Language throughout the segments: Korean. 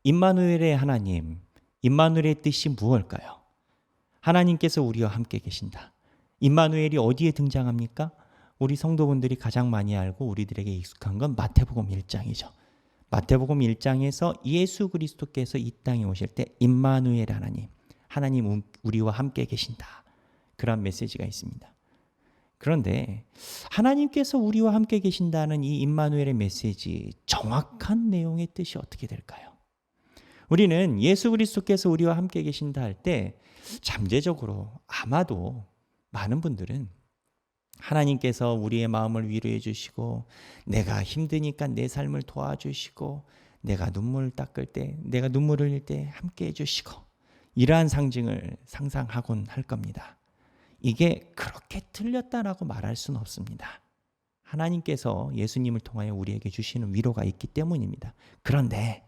임마누엘의 하나님, 임마누엘의 뜻이 무엇일까요? 하나님께서 우리와 함께 계신다. 임마누엘이 어디에 등장합니까? 우리 성도분들이 가장 많이 알고 우리들에게 익숙한 건 마태복음 1장이죠. 마태복음 1장에서 예수 그리스도께서 이 땅에 오실 때 임마누엘 하나님, 하나님 우리와 함께 계신다. 그런 메시지가 있습니다. 그런데 하나님께서 우리와 함께 계신다는 이 임마누엘의 메시지, 정확한 내용의 뜻이 어떻게 될까요? 우리는 예수 그리스도께서 우리와 함께 계신다 할 때 잠재적으로 아마도 많은 분들은 하나님께서 우리의 마음을 위로해 주시고 내가 힘드니까 내 삶을 도와주시고 내가 눈물을 닦을 때, 내가 눈물을 흘릴 때 함께 해주시고 이러한 상징을 상상하곤 할 겁니다. 이게 그렇게 틀렸다라고 말할 수는 없습니다. 하나님께서 예수님을 통하여 우리에게 주시는 위로가 있기 때문입니다. 그런데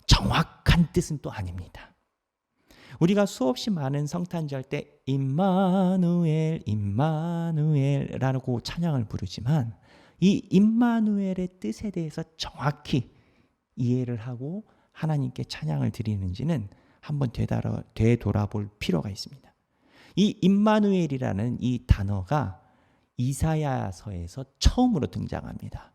정확한 뜻은 또 아닙니다. 우리가 수없이 많은 성탄절 때 임마누엘, 임마누엘라고 찬양을 부르지만 이 임마누엘의 뜻에 대해서 정확히 이해를 하고 하나님께 찬양을 드리는지는 한번 되돌아볼 필요가 있습니다. 이 임마누엘이라는 이 단어가 이사야서에서 처음으로 등장합니다.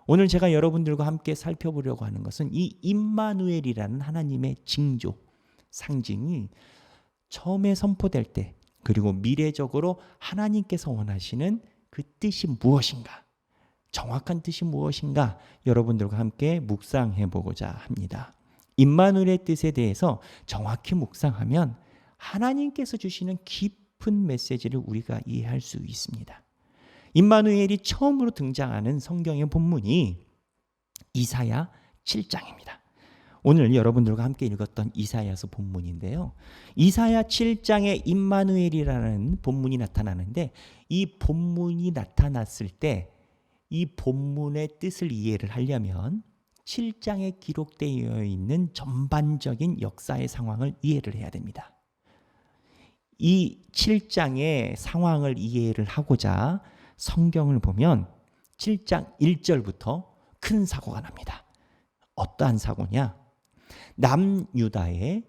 오늘 제가 여러분들과 함께 살펴보려고 하는 것은 이 임마누엘이라는 하나님의 징조, 상징이 처음에 선포될 때 그리고 미래적으로 하나님께서 원하시는 그 뜻이 무엇인가, 정확한 뜻이 무엇인가 여러분들과 함께 묵상해 보고자 합니다. 임마누엘의 뜻에 대해서 정확히 묵상하면 하나님께서 주시는 깊은 메시지를 우리가 이해할 수 있습니다. 임마누엘이 처음으로 등장하는 성경의 본문이 이사야 7장입니다. 오늘 여러분들과 함께 읽었던 이사야서 본문인데요. 이사야 7장에 임마누엘이라는 본문이 나타나는데 이 본문이 나타났을 때 이 본문의 뜻을 이해를 하려면 7장에 기록되어 있는 전반적인 역사의 상황을 이해를 해야 됩니다. 이 7장의 상황을 이해를 하고자 성경을 보면 7장 1절부터 큰 사고가 납니다. 어떠한 사고냐? 남유다의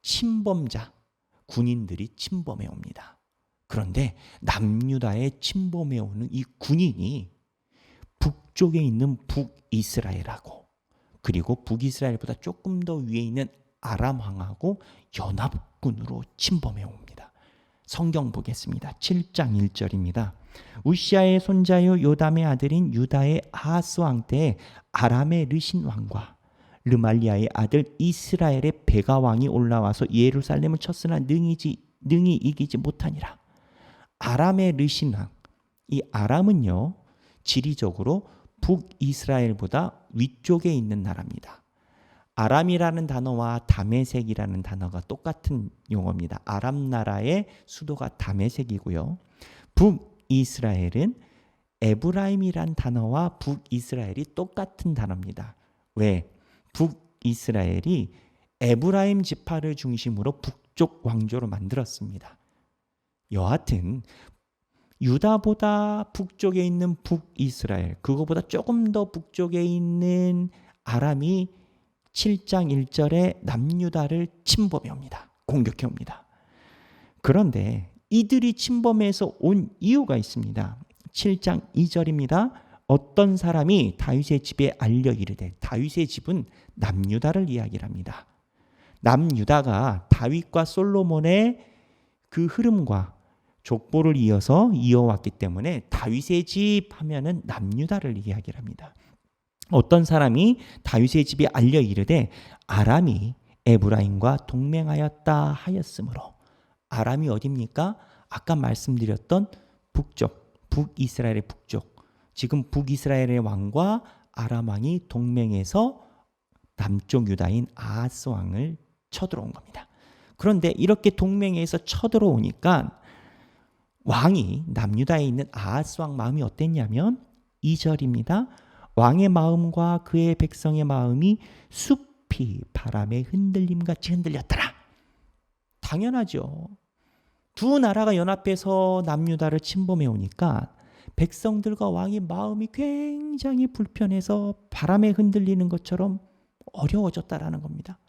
침범자 군인들이 침범해 옵니다. 그런데 남유다의 침범해 오는 이 군인이 북쪽에 있는 북이스라엘하고 그리고 북이스라엘보다 조금 더 위에 있는 아람 왕하고 연합군으로 침범해 옵니다. 성경 보겠습니다. 7장 1절입니다. 우시아의 손자요 요담의 아들인 유다의 아하스 왕 때에 아람의 르신 왕과 르말리아의 아들 이스라엘의 베가 왕이 올라와서 예루살렘을 쳤으나 능히 이기지 못하니라. 아람의 르신 왕, 이 아람은요 지리적으로 북이스라엘보다 위쪽에 있는 나라입니다. 아람이라는 단어와 다메섹이라는 단어가 똑같은 용어입니다. 아람 나라의 수도가 다메섹이고요. 북이스라엘은 에브라임이란 단어와 북이스라엘이 똑같은 단어입니다. 왜? 북이스라엘이 에브라임 지파를 중심으로 북쪽 왕조로 만들었습니다. 여하튼 유다보다 북쪽에 있는 북이스라엘, 그거보다 조금 더 북쪽에 있는 아람이 7장 1절에 남유다를 침범해 옵니다. 공격해 옵니다. 그런데 이들이 침범해서 온 이유가 있습니다. 7장 2절입니다. 어떤 사람이 다윗의 집에 알려 이르되, 다윗의 집은 남유다를 이야기를 합니다. 남유다가 다윗과 솔로몬의 그 흐름과 족보를 이어왔기 때문에 다윗의 집 하면은 남유다를 이야기를 합니다. 어떤 사람이 다윗의 집에 알려 이르되 아람이 에브라임과 동맹하였다 하였으므로, 아람이 어디입니까? 아까 말씀드렸던 북쪽, 북이스라엘의 북쪽, 지금 북이스라엘의 왕과 아람 왕이 동맹해서 남쪽 유다인 아하스 왕을 쳐들어온 겁니다. 그런데 이렇게 동맹해서 쳐들어오니까 왕이 남유다에 있는 아하스 왕 마음이 어땠냐면 2절입니다. 왕의 마음과 그의 백성의 마음이 숲이 바람의 흔들림같이 흔들렸더라. 당연하죠. 두 나라가 연합해서 남유다를 침범해 오니까 백성들과 왕의 마음이 굉장히 불편해서 바람에 흔들리는 것처럼 어려워졌다라는 겁니다.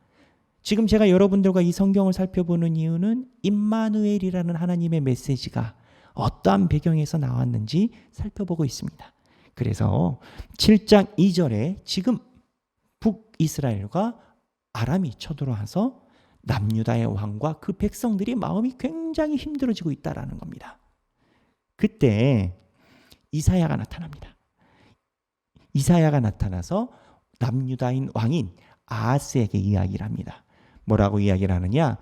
지금 제가 여러분들과 이 성경을 살펴보는 이유는 임마누엘이라는 하나님의 메시지가 어떠한 배경에서 나왔는지 살펴보고 있습니다. 그래서 7장 2절에 지금 북이스라엘과 아람이 쳐들어와서 남유다의 왕과 그 백성들이 마음이 굉장히 힘들어지고 있다라는 겁니다. 그때 이사야가 나타납니다. 이사야가 나타나서 남유다인 왕인 아하스에게 이야기를 합니다. 뭐라고 이야기를 하느냐?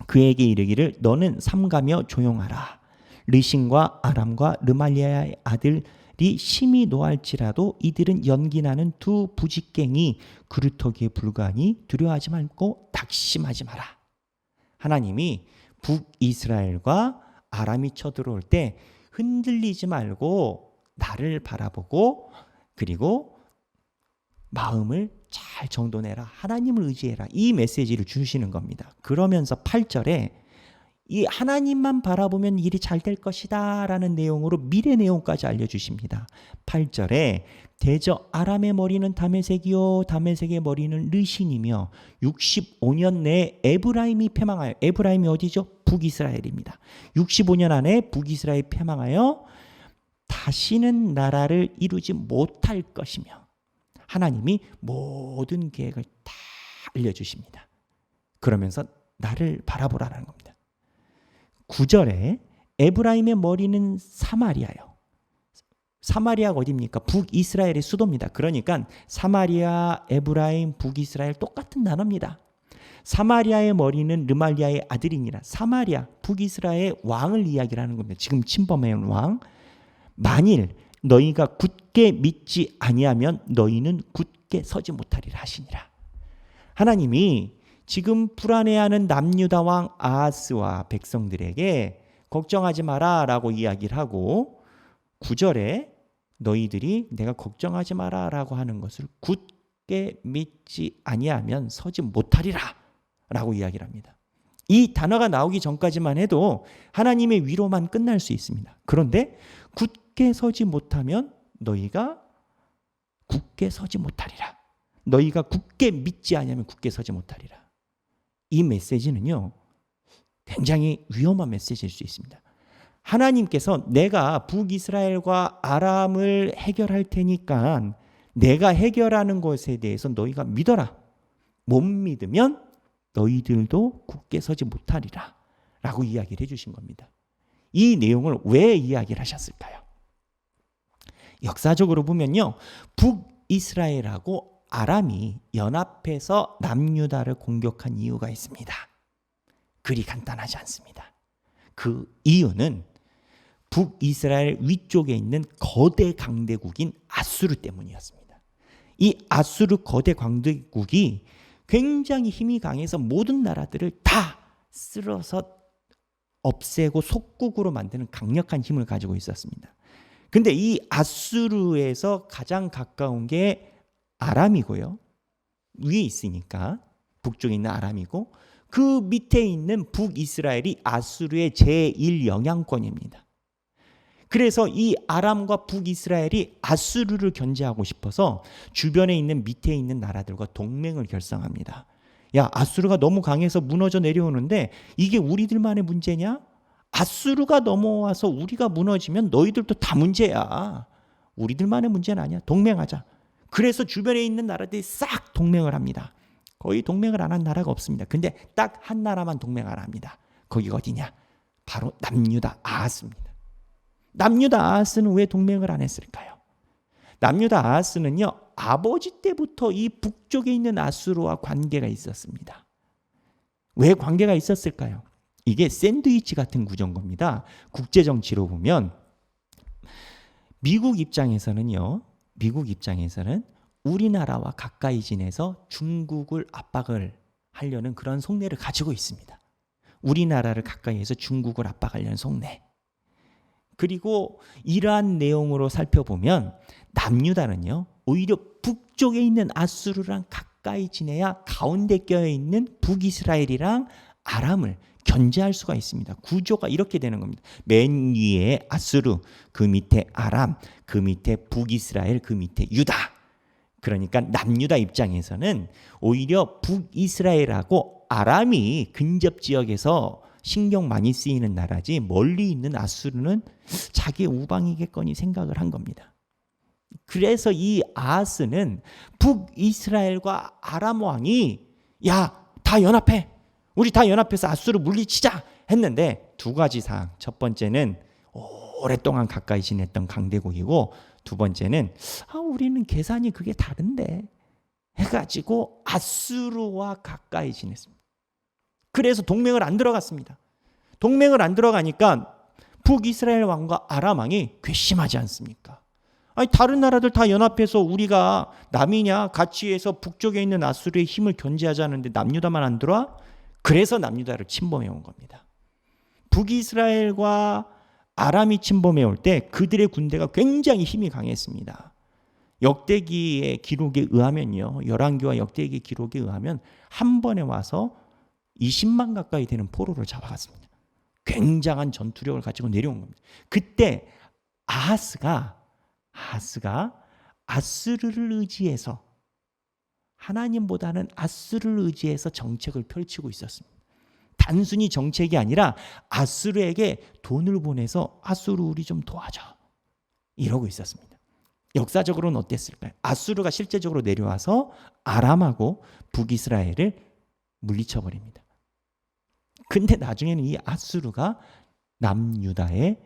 그에게 이르기를 너는 삼가며 조용하라. 르신과 아람과 르말리아의 아들이 심히 노할지라도 이들은 연기나는 두 부직갱이 그루터기에 불과하니 두려워하지 말고 낙심하지 마라. 하나님이 북이스라엘과 아람이 쳐들어올 때 흔들리지 말고 나를 바라보고 그리고 마음을 잘 정돈해라. 하나님을 의지해라. 이 메시지를 주시는 겁니다. 그러면서 8절에 이 하나님만 바라보면 일이 잘 될 것이다 라는 내용으로 미래 내용까지 알려주십니다. 8절에 대저 아람의 머리는 다메섹이요 다메섹의 머리는 르신이며 65년 내에 에브라임이 패망하여, 에브라임이 어디죠? 북이스라엘입니다. 65년 안에 북이스라엘이 패망하여 다시는 나라를 이루지 못할 것이며 하나님이 모든 계획을 다 알려주십니다. 그러면서 나를 바라보라는 겁니다. 9절에 에브라임의 머리는 사마리아요. 사마리아가 어디입니까? 북이스라엘의 수도입니다. 그러니까 사마리아, 에브라임, 북이스라엘 똑같은 단어입니다. 사마리아의 머리는 르말리아의 아들이니라. 사마리아, 북이스라엘의 왕을 이야기를 하는 겁니다. 지금 침범해온 왕. 만일 너희가 굳게 믿지 아니하면 너희는 굳게 서지 못하리라 하시니라. 하나님이 지금 불안해하는 남유다 왕 아하스와 백성들에게 걱정하지 마라 라고 이야기를 하고 9절에 너희들이 내가 걱정하지 마라 라고 하는 것을 굳게 믿지 아니하면 서지 못하리라 라고 이야기를 합니다. 이 단어가 나오기 전까지만 해도 하나님의 위로만 끝날 수 있습니다. 그런데 굳게 서지 못하면 너희가 굳게 서지 못하리라. 너희가 굳게 믿지 않으면 굳게 서지 못하리라. 이 메시지는요, 굉장히 위험한 메시지일 수 있습니다. 하나님께서 내가 북이스라엘과 아람을 해결할 테니까 내가 해결하는 것에 대해서 너희가 믿어라. 못 믿으면 너희들도 굳게 서지 못하리라 라고 이야기를 해주신 겁니다. 이 내용을 왜 이야기를 하셨을까요? 역사적으로 보면요, 북이스라엘하고 아람이 연합해서 남유다를 공격한 이유가 있습니다. 그리 간단하지 않습니다. 그 이유는 북이스라엘 위쪽에 있는 거대 강대국인 아수르 때문이었습니다. 이 아수르 거대 강대국이 굉장히 힘이 강해서 모든 나라들을 다 쓸어서 없애고 속국으로 만드는 강력한 힘을 가지고 있었습니다. 근데 이 아수르에서 가장 가까운 게 아람이고요. 위에 있으니까 북쪽에 있는 아람이고 그 밑에 있는 북이스라엘이 아수르의 제1영향권입니다. 그래서 이 아람과 북이스라엘이 아수르를 견제하고 싶어서 주변에 있는 밑에 있는 나라들과 동맹을 결성합니다. 야, 아수르가 너무 강해서 무너져 내려오는데 이게 우리들만의 문제냐? 아수르가 넘어와서 우리가 무너지면 너희들도 다 문제야. 우리들만의 문제는 아니야. 동맹하자. 그래서 주변에 있는 나라들이 싹 동맹을 합니다. 거의 동맹을 안 한 나라가 없습니다. 근데 딱 한 나라만 동맹을 합니다. 거기가 어디냐? 바로 남유다 아하스입니다. 남유다 아하스는 왜 동맹을 안 했을까요? 남유다 아하스는요, 아버지 때부터 이 북쪽에 있는 아수르와 관계가 있었습니다. 왜 관계가 있었을까요? 이게 샌드위치 같은 구조인 겁니다. 국제정치로 보면 미국 입장에서는 우리나라와 가까이 지내서 중국을 압박을 하려는 그런 속내를 가지고 있습니다. 우리나라를 가까이 해서 중국을 압박하려는 속내. 그리고 이러한 내용으로 살펴보면 남유다는요, 오히려 북쪽에 있는 아수르랑 가까이 지내야 가운데 껴있는 북이스라엘이랑 아람을 견제할 수가 있습니다. 구조가 이렇게 되는 겁니다. 맨 위에 아수르, 그 밑에 아람, 그 밑에 북이스라엘, 그 밑에 유다. 그러니까 남유다 입장에서는 오히려 북이스라엘하고 아람이 근접 지역에서 신경 많이 쓰이는 나라지 멀리 있는 아수르는 자기의 우방이겠거니 생각을 한 겁니다. 그래서 이 아하스는 북이스라엘과 아람 왕이 야, 다 연합해. 우리 다 연합해서 아수르 물리치자 했는데 두 가지 사항. 첫 번째는 오랫동안 가까이 지냈던 강대국이고 두 번째는 우리는 계산이 그게 다른데 해가지고 아수르와 가까이 지냈습니다. 그래서 동맹을 안 들어갔습니다. 동맹을 안 들어가니까 북이스라엘 왕과 아람 왕이 괘씸하지 않습니까? 아니 다른 나라들 다 연합해서 우리가 남이냐 같이 해서 북쪽에 있는 아수르의 힘을 견제하자는데 남유다만 안 들어와? 그래서 남유다를 침범해 온 겁니다. 북이스라엘과 아람이 침범해 올 때 그들의 군대가 굉장히 힘이 강했습니다. 역대기의 기록에 의하면요. 열왕기와 역대기 기록에 의하면 한 번에 와서 20만 가까이 되는 포로를 잡아갔습니다. 굉장한 전투력을 가지고 내려온 겁니다. 그때 아하스가 아수르를 의지해서 하나님보다는 아수르를 의지해서 정책을 펼치고 있었습니다. 단순히 정책이 아니라 아수르에게 돈을 보내서 아수르 우리 좀 도와줘 이러고 있었습니다. 역사적으로는 어땠을까요? 아수르가 실제적으로 내려와서 아람하고 북이스라엘을 물리쳐버립니다. 근데 나중에는 이 아수르가 남유다에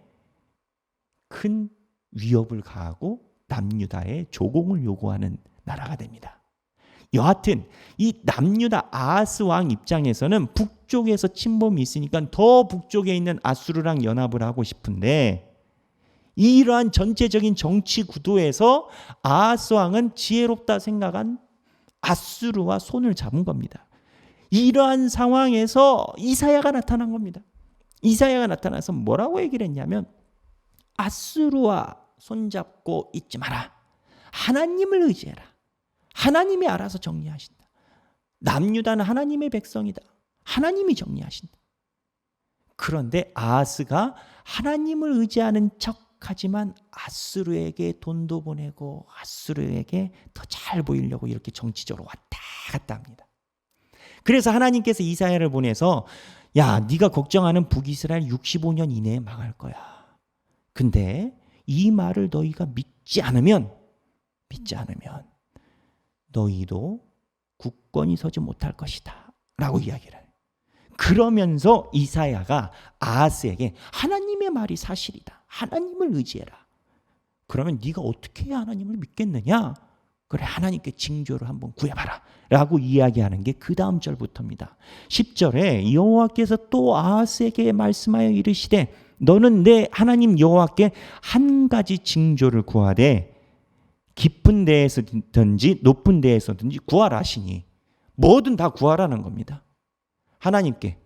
큰 위협을 가하고 남유다에 조공을 요구하는 나라가 됩니다. 여하튼 이 남유다 아하스 왕 입장에서는 북쪽에서 침범이 있으니까 더 북쪽에 있는 아수르랑 연합을 하고 싶은데 이러한 전체적인 정치 구도에서 아하스 왕은 지혜롭다 생각한 아수르와 손을 잡은 겁니다. 이러한 상황에서 이사야가 나타난 겁니다. 이사야가 나타나서 뭐라고 얘기를 했냐면 아수르와 손잡고 있지 마라. 하나님을 의지해라. 하나님이 알아서 정리하신다. 남유다는 하나님의 백성이다. 하나님이 정리하신다. 그런데 아하스가 하나님을 의지하는 척하지만 아수르에게 돈도 보내고 아수르에게 더 잘 보이려고 이렇게 정치적으로 왔다 갔다 합니다. 그래서 하나님께서 이사야를 보내서 야, 네가 걱정하는 북이스라엘 65년 이내에 망할 거야. 근데 이 말을 너희가 믿지 않으면 너희도 굳건히 서지 못할 것이다 라고 이야기를 해요. 그러면서 이사야가 아하스에게 하나님의 말이 사실이다. 하나님을 의지해라. 그러면 네가 어떻게 해야 하나님을 믿겠느냐? 그래, 하나님께 징조를 한번 구해봐라 라고 이야기하는 게 그 다음 절부터입니다. 10절에 여호와께서 또 아하스에게 말씀하여 이르시되 너는 내 하나님 여호와께 한 가지 징조를 구하되 깊은 데에서든지 높은 데에서든지 구하라 하시니 뭐든 다 구하라는 겁니다. 하나님께.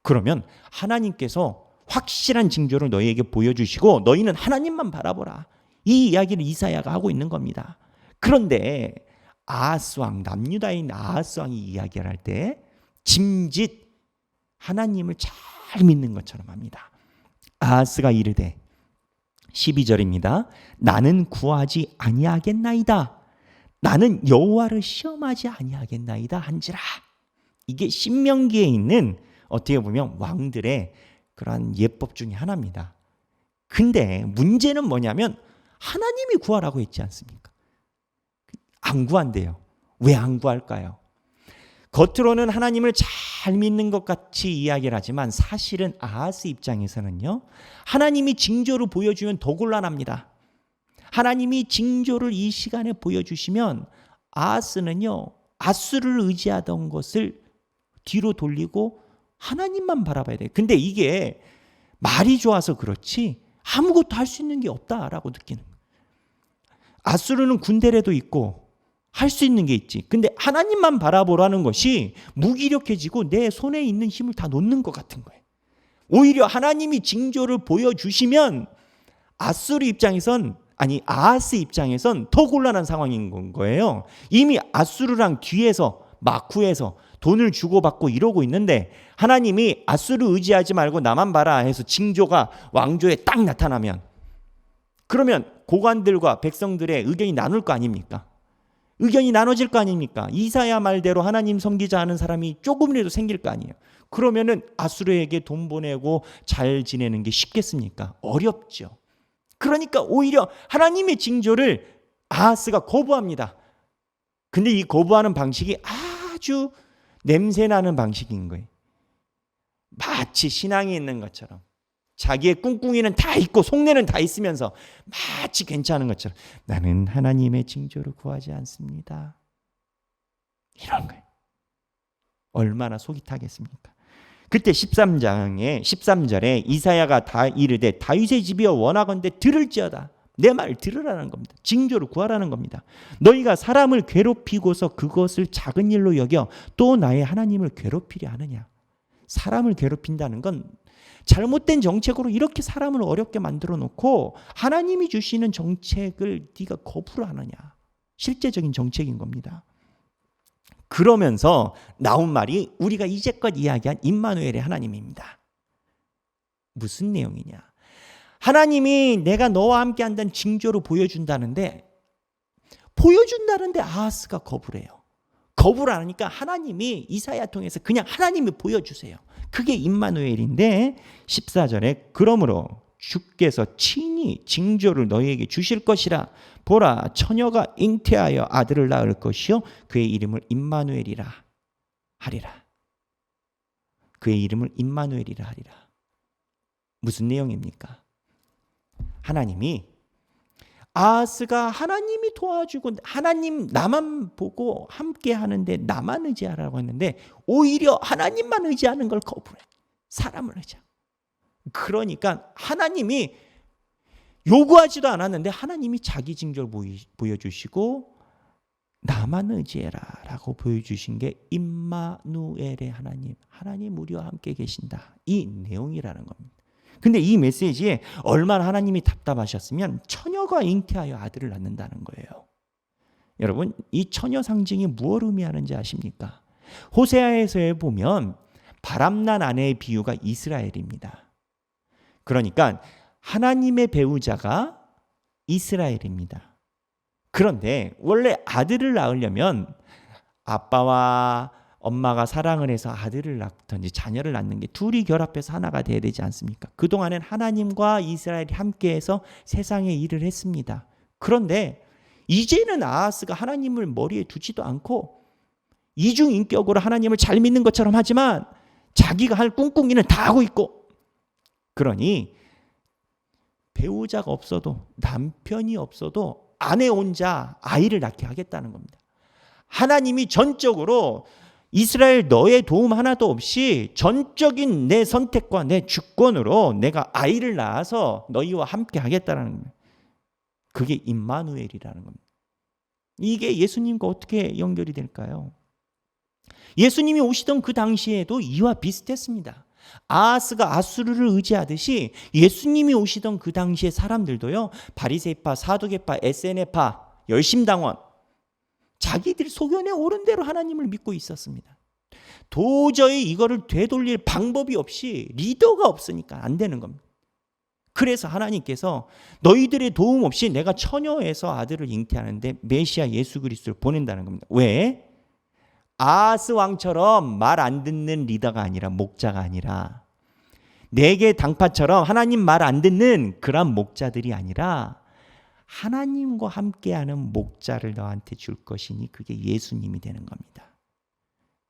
그러면 하나님께서 확실한 징조를 너희에게 보여주시고 너희는 하나님만 바라보라. 이 이야기를 이사야가 하고 있는 겁니다. 그런데 아하스 왕, 남유다에 있는 아하스 왕이 이야기를 할 때 짐짓 하나님을 잘 믿는 것처럼 합니다. 아하스가 이르되 12절입니다. 나는 구하지 아니하겠나이다. 나는 여호와를 시험하지 아니하겠나이다 한지라. 이게 신명기에 있는 어떻게 보면 왕들의 그런 예법 중에 하나입니다. 근데 문제는 뭐냐면 하나님이 구하라고 했지 않습니까? 안 구한대요. 왜 안 구할까요? 겉으로는 하나님을 잘 믿는 것 같이 이야기를 하지만 사실은 아하스 입장에서는요. 하나님이 징조를 보여주면 더 곤란합니다. 하나님이 징조를 이 시간에 보여주시면 아하스는요. 아수르를 의지하던 것을 뒤로 돌리고 하나님만 바라봐야 돼요. 근데 이게 말이 좋아서 그렇지 아무것도 할 수 있는 게 없다라고 느끼는 거예요. 아수르는 군대라도 있고 할 수 있는 게 있지. 근데 하나님만 바라보라는 것이 무기력해지고 내 손에 있는 힘을 다 놓는 것 같은 거예요. 오히려 하나님이 징조를 보여주시면 아수르 입장에선 아하스 입장에선 더 곤란한 상황인 거예요. 이미 아수르랑 뒤에서 마쿠에서 돈을 주고받고 이러고 있는데 하나님이 아수르 의지하지 말고 나만 봐라 해서 징조가 왕조에 딱 나타나면 그러면 고관들과 백성들의 의견이 나눌 거 아닙니까? 의견이 나눠질 거 아닙니까? 이사야 말대로 하나님 섬기자 하는 사람이 조금이라도 생길 거 아니에요. 그러면은 아수르에게 돈 보내고 잘 지내는 게 쉽겠습니까? 어렵죠. 그러니까 오히려 하나님의 징조를 아하스가 거부합니다. 근데 이 거부하는 방식이 아주 냄새나는 방식인 거예요. 마치 신앙이 있는 것처럼 자기의 꿍꿍이는 다 있고 속내는 다 있으면서 마치 괜찮은 것처럼 나는 하나님의 징조를 구하지 않습니다. 이런 거예요. 얼마나 속이 타겠습니까? 그때 13절에 이사야가 다 이르되 다윗의 집이여 원하건대 들을지어다. 내 말 들으라는 겁니다. 징조를 구하라는 겁니다. 너희가 사람을 괴롭히고서 그것을 작은 일로 여겨 또 나의 하나님을 괴롭히려 하느냐. 사람을 괴롭힌다는 건 잘못된 정책으로 이렇게 사람을 어렵게 만들어 놓고 하나님이 주시는 정책을 네가 거부를 하느냐. 실제적인 정책인 겁니다. 그러면서 나온 말이 우리가 이제껏 이야기한 임마누엘의 하나님입니다. 무슨 내용이냐? 하나님이 내가 너와 함께 한다는 징조로 보여준다는데 아하스가 거부를 해요. 거부를 안 하니까 하나님이 이사야 통해서 그냥 하나님이 보여주세요. 그게 임마누엘인데 14절에 그러므로 주께서 친히 징조를 너희에게 주실 것이라. 보라, 처녀가 잉태하여 아들을 낳을 것이요 그의 이름을 임마누엘이라 하리라. 그의 이름을 임마누엘이라 하리라. 무슨 내용입니까? 하나님이 아하스가 하나님이 도와주고 하나님 나만 보고 함께 하는데 나만 의지하라고 했는데 오히려 하나님만 의지하는 걸 거부해. 사람을 의지하고. 그러니까 하나님이 요구하지도 않았는데 하나님이 자기 징조를 보여주시고 나만 의지해라 라고 보여주신 게 임마누엘의 하나님 우리와 함께 계신다. 이 내용이라는 겁니다. 근데 이 메시지에 얼마나 하나님이 답답하셨으면 처녀가 잉태하여 아들을 낳는다는 거예요. 여러분, 이 처녀 상징이 무엇을 의미하는지 아십니까? 호세아에서 보면 바람난 아내의 비유가 이스라엘입니다. 그러니까 하나님의 배우자가 이스라엘입니다. 그런데 원래 아들을 낳으려면 아빠와 엄마가 사랑을 해서 아들을 낳든지 자녀를 낳는 게 둘이 결합해서 하나가 돼야 되지 않습니까? 그동안엔 하나님과 이스라엘이 함께해서 세상에 일을 했습니다. 그런데 이제는 아하스가 하나님을 머리에 두지도 않고 이중인격으로 하나님을 잘 믿는 것처럼 하지만 자기가 할 꿍꿍이는 다 하고 있고, 그러니 배우자가 없어도 남편이 없어도 아내 혼자 아이를 낳게 하겠다는 겁니다. 하나님이 전적으로 이스라엘 너의 도움 하나도 없이 전적인 내 선택과 내 주권으로 내가 아이를 낳아서 너희와 함께 하겠다는 겁니다. 그게 임마누엘이라는 겁니다. 이게 예수님과 어떻게 연결이 될까요? 예수님이 오시던 그 당시에도 이와 비슷했습니다. 아하스가 아수르를 의지하듯이 예수님이 오시던 그 당시에 사람들도요, 바리새파, 사두개파, 에세네파, 열심당원, 자기들 소견에 옳은 대로 하나님을 믿고 있었습니다. 도저히 이거를 되돌릴 방법이 없이 리더가 없으니까 안 되는 겁니다. 그래서 하나님께서 너희들의 도움 없이 내가 처녀에서 아들을 잉태하는데 메시아 예수 그리스도를 보낸다는 겁니다. 왜? 아하스 왕처럼 말 안 듣는 리더가 아니라, 목자가 아니라, 내게 당파처럼 하나님 말 안 듣는 그런 목자들이 아니라 하나님과 함께하는 목자를 너한테 줄 것이니 그게 예수님이 되는 겁니다.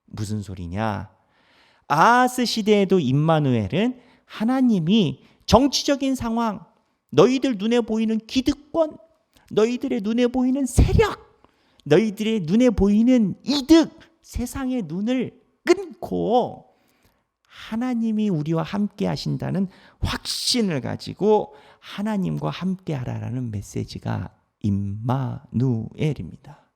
무슨 소리냐? 아하스 시대에도 임마누엘은 하나님이 정치적인 상황, 너희들 눈에 보이는 기득권, 너희들의 눈에 보이는 세력, 너희들의 눈에 보이는 이득, 세상의 눈을 끊고 하나님이 우리와 함께 하신다는 확신을 가지고 하나님과 함께 하라라는 메시지가 임마누엘입니다.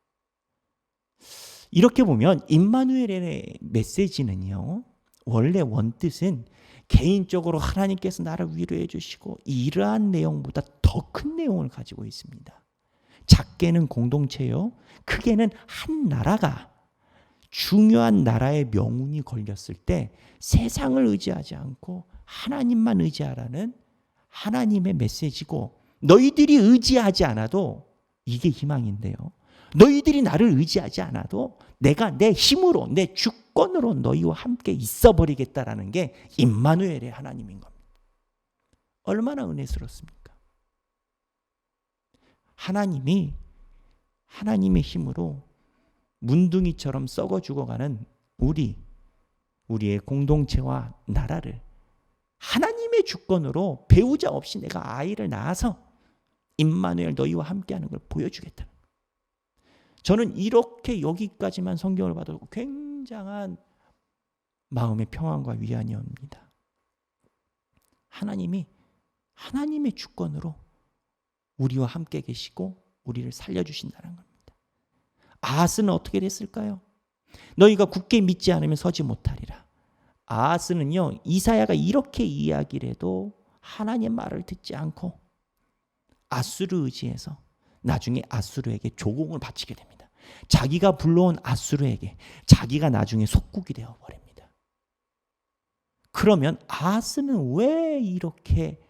이렇게 보면 임마누엘의 메시지는요, 원래 원뜻은 개인적으로 하나님께서 나를 위로해 주시고 이러한 내용보다 더 큰 내용을 가지고 있습니다. 작게는 공동체요, 크게는 한 나라가 중요한 나라의 명운이 걸렸을 때 세상을 의지하지 않고 하나님만 의지하라는 하나님의 메시지고, 너희들이 의지하지 않아도 이게 희망인데요, 너희들이 나를 의지하지 않아도 내가 내 힘으로, 내 주권으로 너희와 함께 있어버리겠다라는 게 임마누엘의 하나님인 겁니다. 얼마나 은혜스럽습니까? 하나님이 하나님의 힘으로 문둥이처럼 썩어 죽어가는 우리의 공동체와 나라를 하나님의 주권으로 배우자 없이 내가 아이를 낳아서 임마누엘 너희와 함께하는 걸 보여주겠다는 거예요. 저는 이렇게 여기까지만 성경을 봐도 굉장한 마음의 평안과 위안이 옵니다. 하나님이 하나님의 주권으로 우리와 함께 계시고 우리를 살려주신다는 겁니다. 아하스는 어떻게 됐을까요? 너희가 굳게 믿지 않으면 서지 못하리라. 아하스는요, 이사야가 이렇게 이야기를 해도 하나님 말을 듣지 않고 아수르 의지해서 나중에 아수르에게 조공을 바치게 됩니다. 자기가 불러온 아수르에게 자기가 나중에 속국이 되어버립니다. 그러면 아하스는 왜 이렇게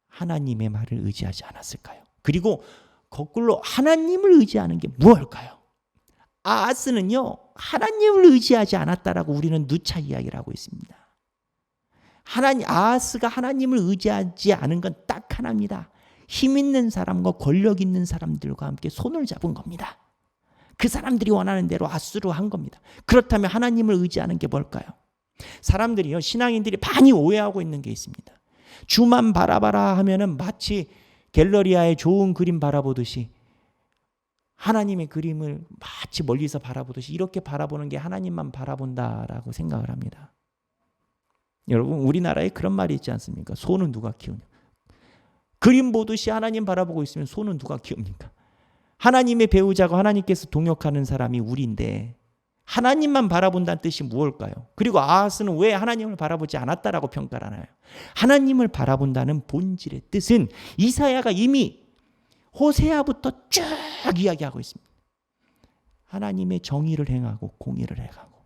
하나님의 말을 의지하지 않았을까요? 그리고 거꾸로 하나님을 의지하는 게 무엇일까요? 아하스는요, 하나님을 의지하지 않았다라고 우리는 누차 이야기를 하고 있습니다. 아하스가 하나님을 의지하지 않은 건 딱 하나입니다. 힘 있는 사람과 권력 있는 사람들과 함께 손을 잡은 겁니다. 그 사람들이 원하는 대로 아수르 한 겁니다. 그렇다면 하나님을 의지하는 게 뭘까요? 사람들이요, 신앙인들이 많이 오해하고 있는 게 있습니다. 주만 바라봐라 하면은 마치 갤러리아의 좋은 그림 바라보듯이 하나님의 그림을 마치 멀리서 바라보듯이 이렇게 바라보는 게 하나님만 바라본다라고 생각을 합니다. 여러분, 우리나라에 그런 말이 있지 않습니까? 소는 누가 키우냐? 그림 보듯이 하나님 바라보고 있으면 소는 누가 키웁니까? 하나님의 배우자고 하나님께서 동역하는 사람이 우리인데 하나님만 바라본다는 뜻이 무엇일까요? 그리고 아하스는 왜 하나님을 바라보지 않았다라고 평가를 하나요? 하나님을 바라본다는 본질의 뜻은 이사야가 이미 호세아부터 쭉 이야기하고 있습니다. 하나님의 정의를 행하고 공의를 행하고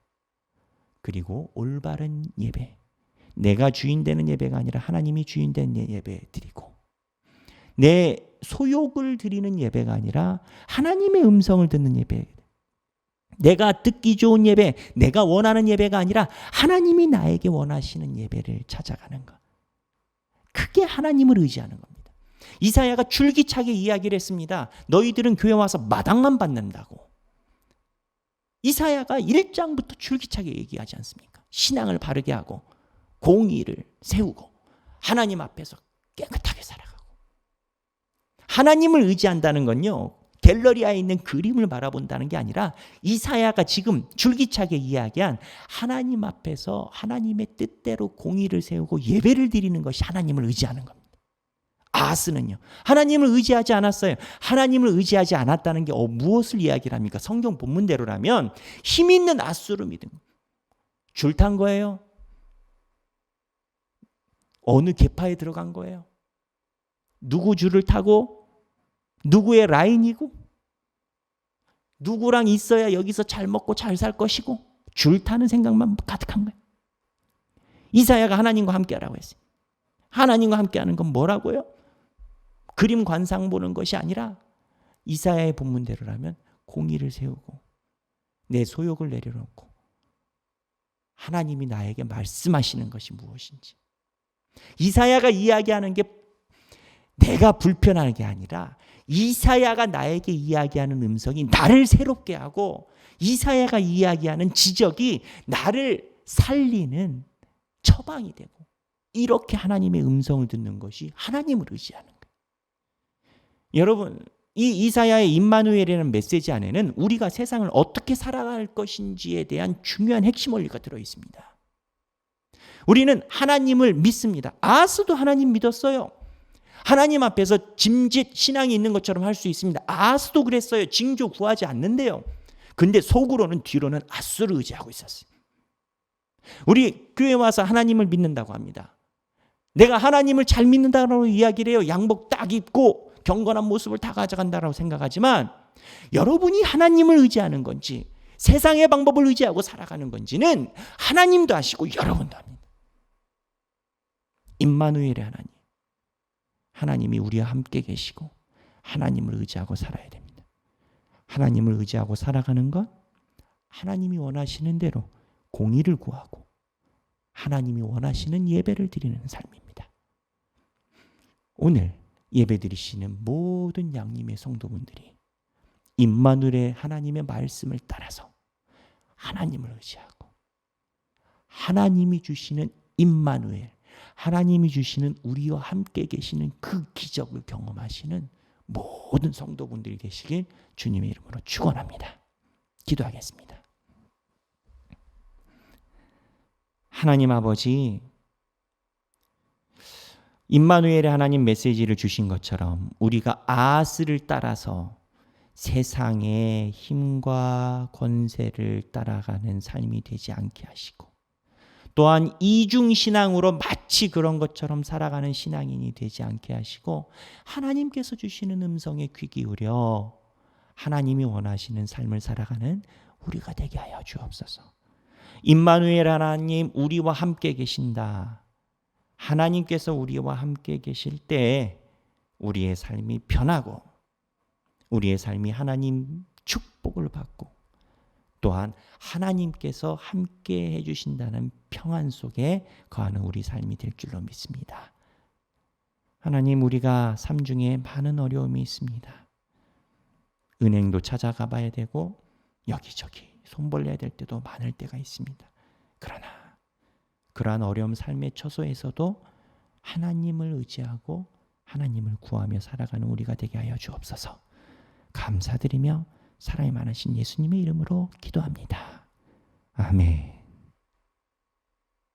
그리고 올바른 예배, 내가 주인 되는 예배가 아니라 하나님이 주인 된 예배 드리고 내 소욕을 드리는 예배가 아니라 하나님의 음성을 듣는 예배, 내가 듣기 좋은 예배, 내가 원하는 예배가 아니라 하나님이 나에게 원하시는 예배를 찾아가는 것, 그게 하나님을 의지하는 겁니다. 이사야가 줄기차게 이야기를 했습니다. 너희들은 교회 와서 마당만 받는다고. 이사야가 1장부터 줄기차게 얘기하지 않습니까? 신앙을 바르게 하고 공의를 세우고 하나님 앞에서 깨끗하게 살아가고. 하나님을 의지한다는 건요, 갤러리아에 있는 그림을 바라본다는 게 아니라 이사야가 지금 줄기차게 이야기한 하나님 앞에서 하나님의 뜻대로 공의를 세우고 예배를 드리는 것이 하나님을 의지하는 겁니다. 아하스는요, 하나님을 의지하지 않았어요. 하나님을 의지하지 않았다는 게 무엇을 이야기를 합니까? 성경 본문대로라면 힘 있는 아수르 믿음, 줄 탄 거예요? 어느 계파에 들어간 거예요? 누구 줄을 타고 누구의 라인이고 누구랑 있어야 여기서 잘 먹고 잘 살 것이고 줄 타는 생각만 가득한 거예요. 이사야가 하나님과 함께하라고 했어요. 하나님과 함께하는 건 뭐라고요? 그림 관상 보는 것이 아니라 이사야의 본문대로라면 공의를 세우고 내 소욕을 내려놓고 하나님이 나에게 말씀하시는 것이 무엇인지. 이사야가 이야기하는 게 내가 불편한 게 아니라 이사야가 나에게 이야기하는 음성이 나를 새롭게 하고 이사야가 이야기하는 지적이 나를 살리는 처방이 되고, 이렇게 하나님의 음성을 듣는 것이 하나님을 의지하는 거예요. 여러분, 이 이사야의 임마누엘이라는 메시지 안에는 우리가 세상을 어떻게 살아갈 것인지에 대한 중요한 핵심 원리가 들어있습니다. 우리는 하나님을 믿습니다. 아하스도 하나님 믿었어요. 하나님 앞에서 짐짓 신앙이 있는 것처럼 할 수 있습니다. 아하스도 그랬어요. 징조 구하지 않는데요. 근데 속으로는 뒤로는 아수르 의지하고 있었어요. 우리 교회 와서 하나님을 믿는다고 합니다. 내가 하나님을 잘 믿는다고 이야기를 해요. 양복 딱 입고 경건한 모습을 다 가져간다고 생각하지만 여러분이 하나님을 의지하는 건지 세상의 방법을 의지하고 살아가는 건지는 하나님도 아시고 여러분도 압니다. 임마누엘의 하나님, 하나님이 우리와 함께 계시고 하나님을 의지하고 살아야 됩니다. 하나님을 의지하고 살아가는 것, 하나님이 원하시는 대로 공의를 구하고 하나님이 원하시는 예배를 드리는 삶입니다. 오늘 예배 드리시는 모든 양님의 성도분들이 임마누엘의 하나님의 말씀을 따라서 하나님을 의지하고 하나님이 주시는 임마누엘, 하나님이 주시는 우리와 함께 계시는 그 기적을 경험하시는 모든 성도분들이 되시길 주님의 이름으로 축원합니다. 기도하겠습니다. 하나님 아버지, 임마누엘의 하나님 메시지를 주신 것처럼 우리가 아하스를 따라서 세상의 힘과 권세를 따라가는 삶이 되지 않게 하시고, 또한 이중신앙으로 마치 그런 것처럼 살아가는 신앙인이 되지 않게 하시고, 하나님께서 주시는 음성에 귀 기울여 하나님이 원하시는 삶을 살아가는 우리가 되게 하여 주옵소서. 임마누엘 하나님, 우리와 함께 계신다. 하나님께서 우리와 함께 계실 때 우리의 삶이 변하고 우리의 삶이 하나님 축복을 받고 또한 하나님께서 함께 해주신다는 평안 속에 거하는 우리 삶이 될 줄로 믿습니다. 하나님, 우리가 삶 중에 많은 어려움이 있습니다. 은행도 찾아가 봐야 되고 여기저기 손 벌려야 될 때도 많을 때가 있습니다. 그러나 그러한 어려움 삶의 처소에서도 하나님을 의지하고 하나님을 구하며 살아가는 우리가 되게 하여 주옵소서. 감사드리며 사랑이 많으신 예수님의 이름으로 기도합니다. 아멘.